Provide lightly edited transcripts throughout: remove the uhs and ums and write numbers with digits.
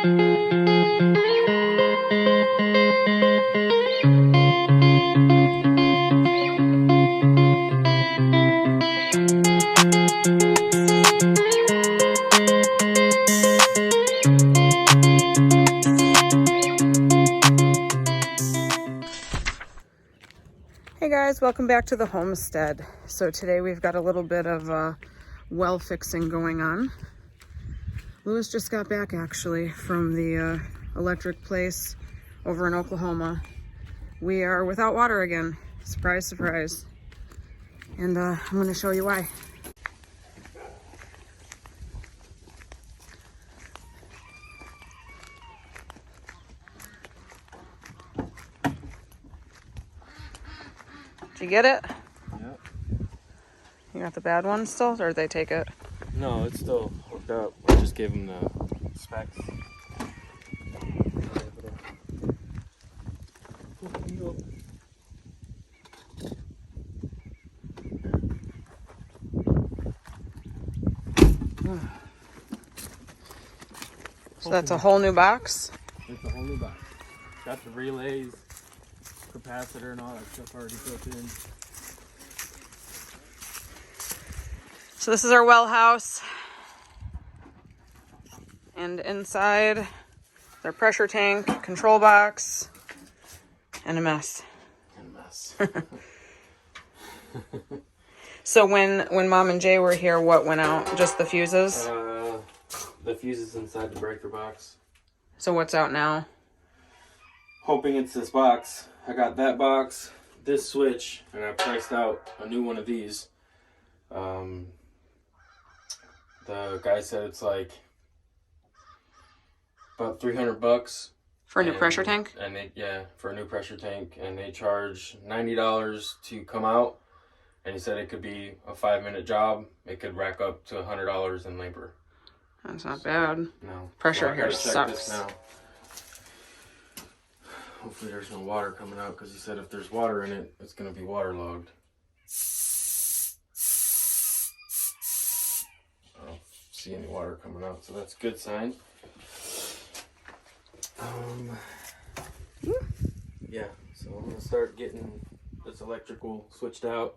Hey guys, welcome back to the homestead. So today we've got a little bit of well fixing going on. Lewis just got back actually from the electric place over in Oklahoma. We are without water again. Surprise, surprise. And I'm going to show you why. Did you get it? Yep. You got the bad one still, or did they take it? No, it's still hooked up. I just gave him the specs. So that's a whole new box? It's a whole new box. Got the relays, capacitor, and all that stuff already built in. So this is our well house. And inside, their pressure tank, control box, and a mess. So when Mom and Jay were here, what went out? Just the fuses? The fuses inside the breaker box. So what's out now? Hoping it's this box. I got that box, this switch, and I priced out a new one of these. The guy said it's like about $300 For a new pressure tank? And for a new pressure tank, and they charge $90 to come out. And he said it could be a 5-minute job. It could rack up to $100 in labor. That's not bad. No. Pressure here sucks. Now. Hopefully there's no water coming out, because he said if there's water in it, it's going to be waterlogged. I don't see any water coming out, so that's a good sign. Yeah, so I'm going to start getting this electrical switched out.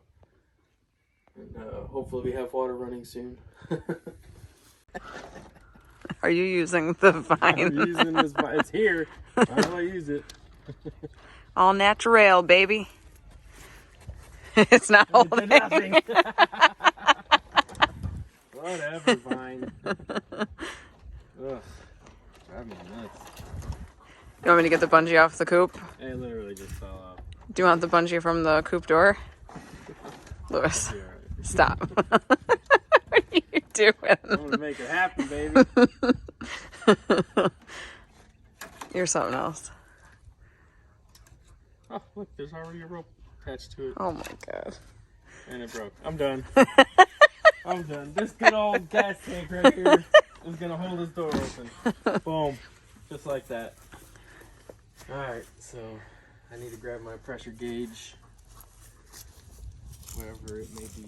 And hopefully we have water running soon. Are you using the vine? I'm using this vine. It's here. How do I use it? All natural, baby. It's not holding. Nothing. Whatever, vine. Ugh. Drive me nuts. You want me to get the bungee off the coop? It literally just fell off. Do you want the bungee from the coop door? Lewis, stop. What are you doing? I'm gonna make it happen, baby. You're something else. Oh, look, there's already a rope attached to it. Oh my God. And it broke. I'm done. I'm done. This good old gas tank right here is gonna hold this door open. Boom. Just like that. Alright, so I need to grab my pressure gauge, wherever it may be.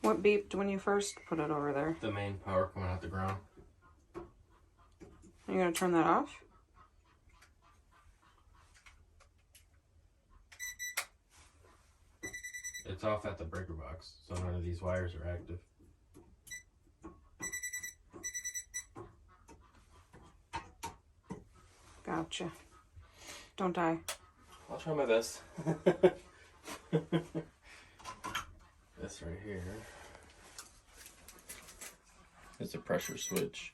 What beeped when you first put it over there? The main power coming out the ground. Are you gonna turn that off? It's off at the breaker box, so none of these wires are active. Gotcha. Don't die. I'll try my best. This right here is a pressure switch.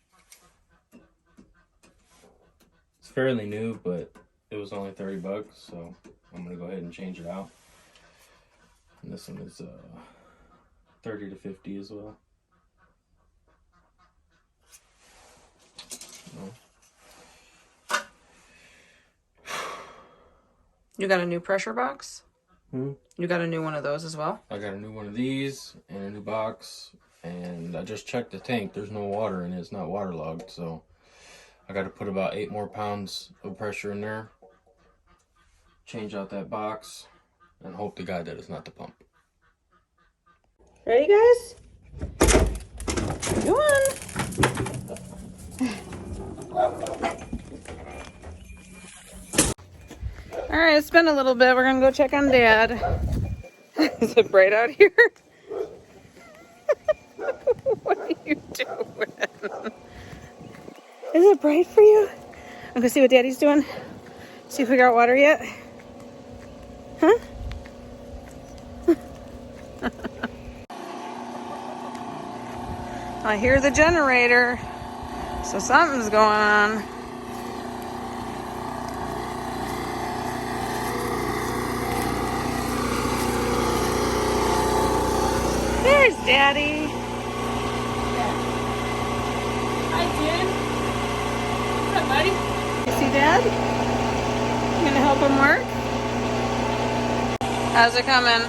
It's fairly new, but it was only $30, so I'm gonna go ahead and change it out. And this one is 30 to 50 as well. You got a new pressure box? Hmm? You got a new one of those as well? I got a new one of these and a new box, and I just checked the tank. There's no water in it. It's not waterlogged, so I got to put about 8 more pounds of pressure in there. Change out that box and hope to God that it's not the pump. Ready, guys? Go on. All right, it's been a little bit. We're gonna go check on Dad. Is it bright out here? What are you doing? Is it bright for you? I'm gonna see what Daddy's doing. See if we got water yet. Huh? I hear the generator, so something's going on. There's Daddy. Hi, dude. What's up, buddy? You see Dad? You gonna help him work? How's it coming?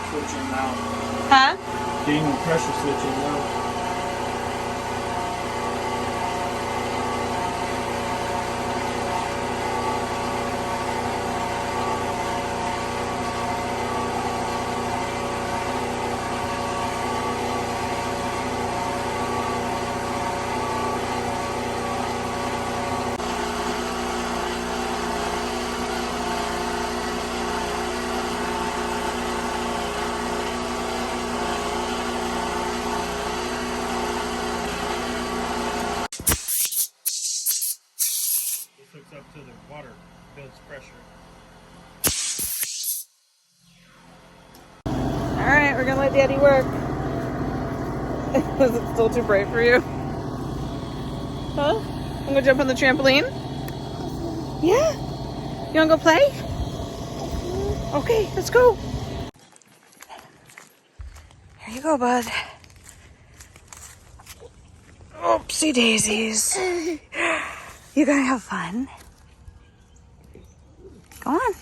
Switching now. Huh? Getting pressure switching now. Hooks up to the water, builds pressure. All right, we're gonna let Daddy work. Is it still too bright for you? Huh? I'm gonna jump on the trampoline? Yeah? You wanna go play? Okay, let's go. Here you go, bud. Oopsie daisies. You gonna have fun? Go on.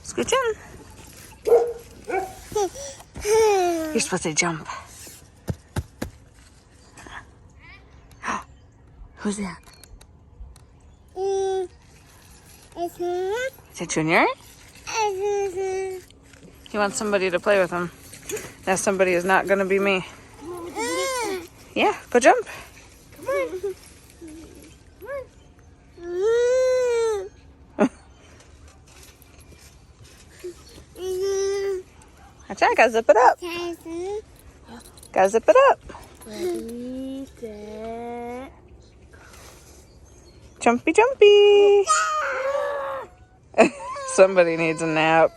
Scooch in. You're supposed to jump. Who's that? Is it Junior? He wants somebody to play with him. That somebody is not gonna be me. Yeah, go jump. That's right, gotta zip it up. Gotta zip it up. Ready, set. Jumpy, jumpy. Somebody needs a nap.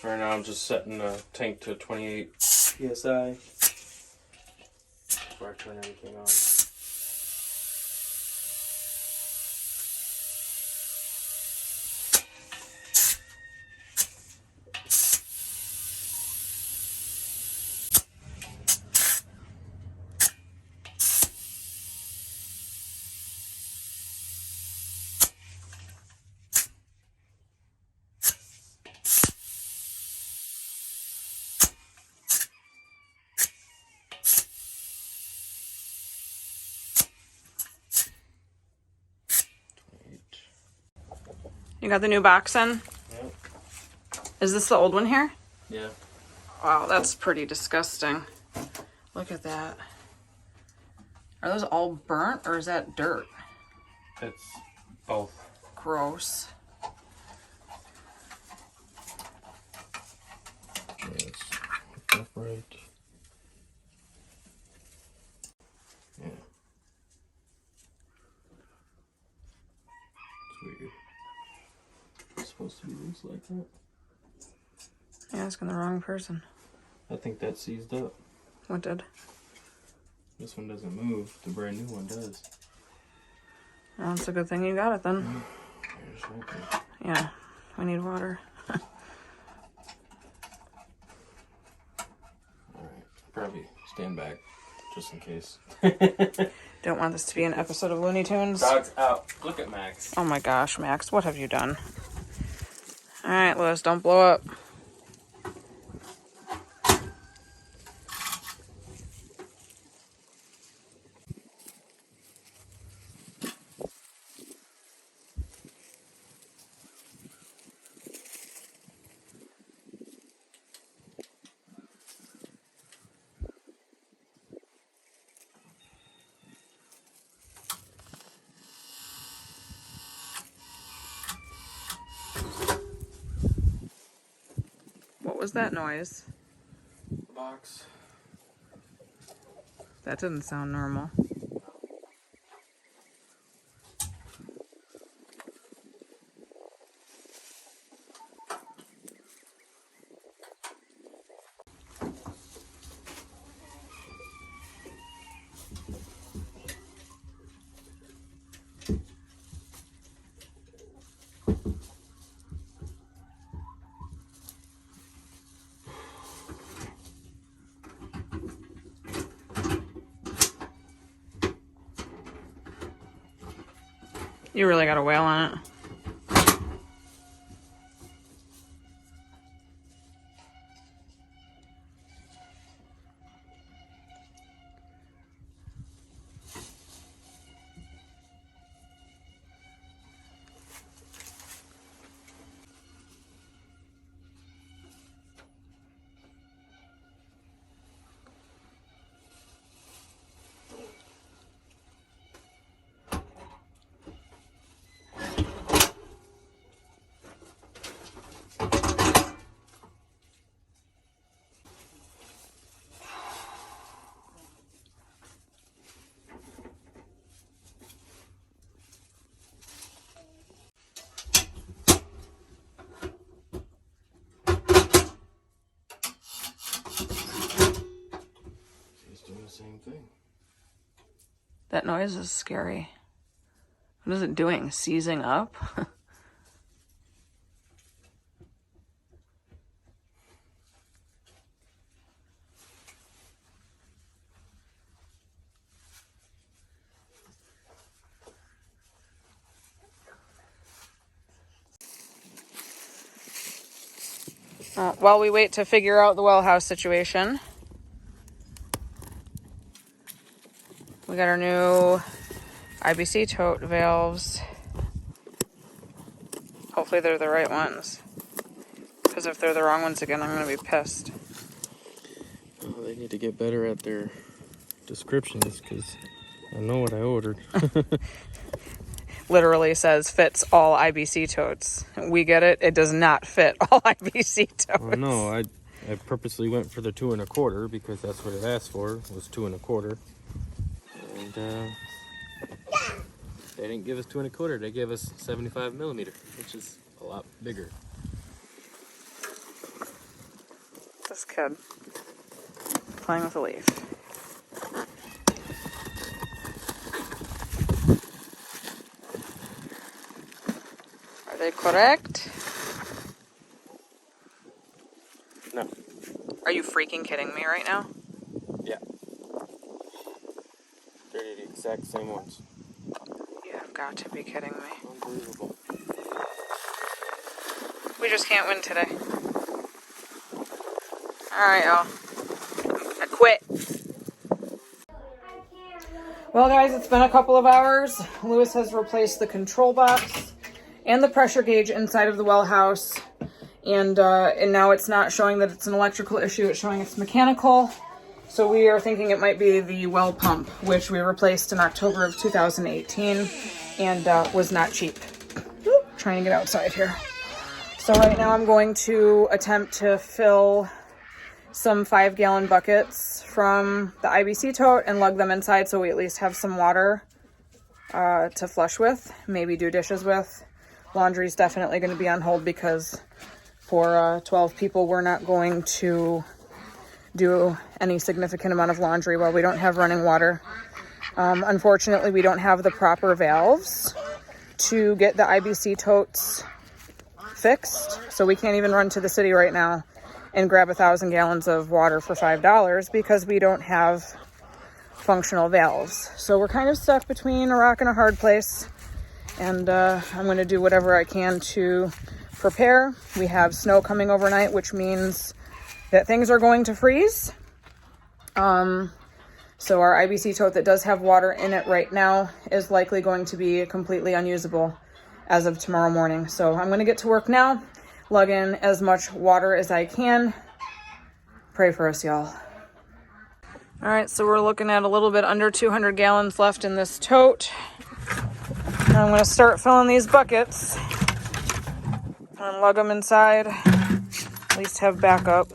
Right now I'm just setting the tank to 28 psi before I turn everything on. You got the new box in? Yep. Is this the old one here? Yeah. Wow, that's pretty disgusting. Look at that. Are those all burnt or is that dirt? It's both. Gross. Yes. Right. Yeah. It's weird. It's supposed to be loose like that. You're asking the wrong person. I think that seized up. What did? This one doesn't move. The brand new one does. Well, it's a good thing you got it then. Okay. Yeah, we need water. Alright. Probably stand back just in case. Don't want this to be an episode of Looney Tunes. Dog's out. Look at Max. Oh my gosh, Max, what have you done? Alright, Lewis, don't blow up. What was that noise? Box. That didn't sound normal. You really got a whale on it. He's doing the same thing. That noise is scary. What is it doing? Seizing up? While we wait to figure out the well house situation, we got our new IBC tote valves. Hopefully they're the right ones. Because if they're the wrong ones again, I'm going to be pissed. Oh, they need to get better at their descriptions because I know what I ordered. Literally says fits all IBC totes. We get it. It does not fit all IBC totes. Well, no, I purposely went for the 2 1/4 because that's what it asked for, was 2 1/4. And they didn't give us 2 1/4. They gave us 75 millimeter, which is a lot bigger. This kid playing with a leaf. Are they correct? No. Are you freaking kidding me right now? Yeah. They're the exact same ones. You have got to be kidding me. Unbelievable. We just can't win today. Alright, y'all. I quit. Well, guys, it's been a couple of hours. Lewis has replaced the control box and the pressure gauge inside of the well house. And now it's not showing that it's an electrical issue. It's showing it's mechanical. So we are thinking it might be the well pump, which we replaced in October of 2018 and was not cheap. Trying to get outside here. So right now I'm going to attempt to fill some 5-gallon buckets from the IBC tote and lug them inside so we at least have some water to flush with, maybe do dishes with. Laundry's definitely going to be on hold because for 12 people we're not going to do any significant amount of laundry while we don't have running water. Unfortunately, we don't have the proper valves to get the IBC totes fixed. So we can't even run to the city right now and grab 1,000 gallons of water for $5 because we don't have functional valves. So we're kind of stuck between a rock and a hard place. And I'm going to do whatever I can to prepare. We have snow coming overnight, which means that things are going to freeze. So our IBC tote that does have water in it right now is likely going to be completely unusable as of tomorrow morning. So I'm going to get to work now, lug in as much water as I can. Pray for us, y'all. All right, so we're looking at a little bit under 200 gallons left in this tote. And I'm going to start filling these buckets and lug them inside, at least have backup.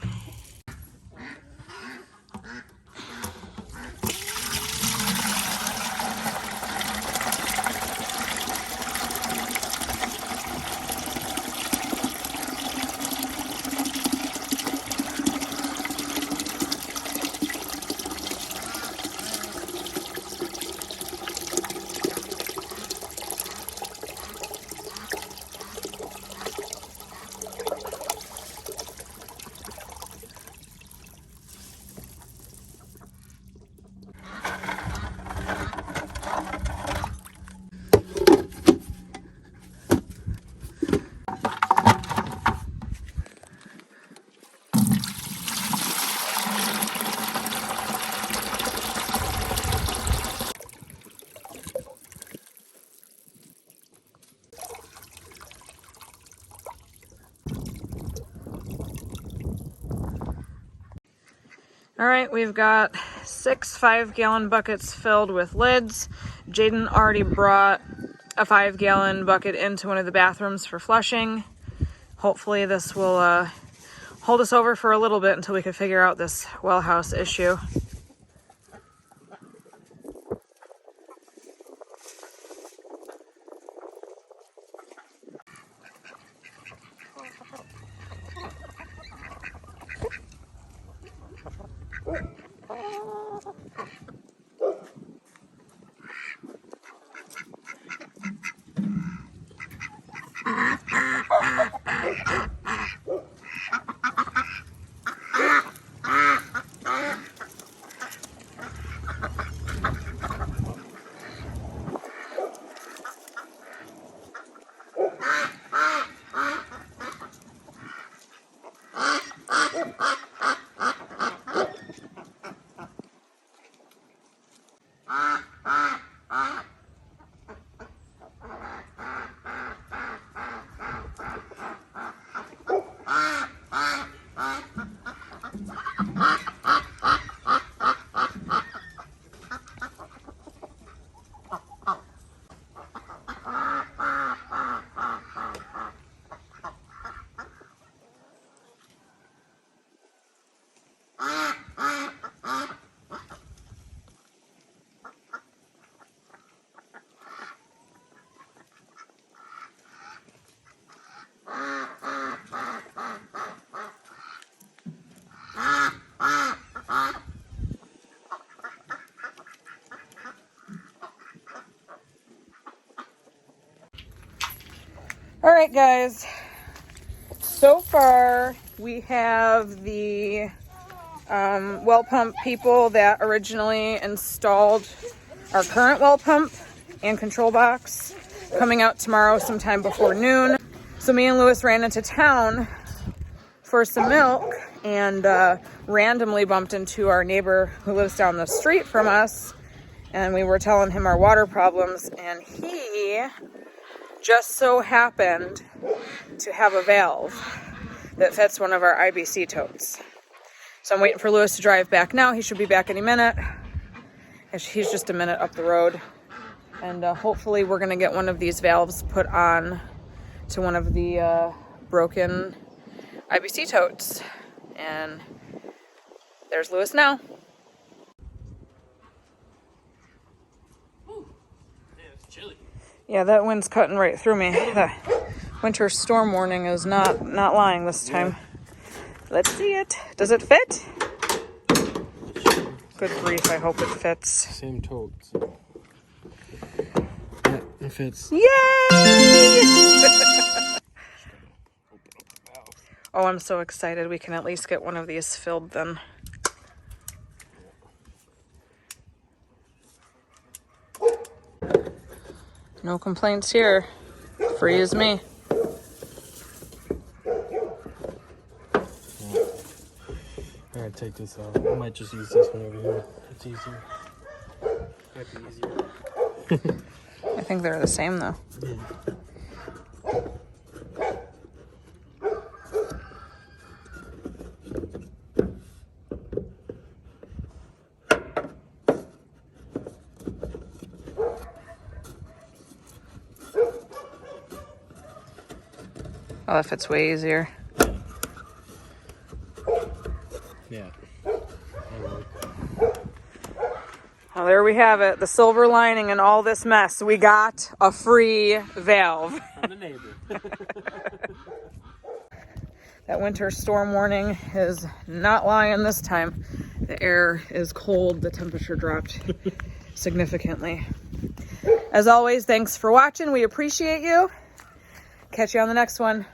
All right, we've got 6 5-gallon buckets filled with lids. Jaden already brought a 5-gallon bucket into one of the bathrooms for flushing. Hopefully this will hold us over for a little bit until we can figure out this well house issue. All right, guys. So far, we have the well pump people that originally installed our current well pump and control box coming out tomorrow sometime before noon. So me and Lewis ran into town for some milk and randomly bumped into our neighbor who lives down the street from us, and we were telling him our water problems, and he just so happened to have a valve that fits one of our IBC totes. So I'm waiting for Lewis to drive back now. He should be back any minute. He's just a minute up the road. And hopefully we're going to get one of these valves put on to one of the broken IBC totes. And there's Lewis now. Chilly. Yeah, that wind's cutting right through me. The winter storm warning is not lying this time. Let's see it. Does it fit? Good grief, I hope it fits. Same totes. fits. Yay! Oh, I'm so excited. We can at least get one of these filled then. No complaints here. Free as me. I'm gonna take this out. I might just use this one over here. It's easier. Might be easier. I think they're the same though. Yeah. Oh, that fits way easier. Yeah. Well, there we have it. The silver lining in all this mess. We got a free valve. From the neighbor. That winter storm warning is not lying this time. The air is cold. The temperature dropped significantly. As always, thanks for watching. We appreciate you. Catch you on the next one.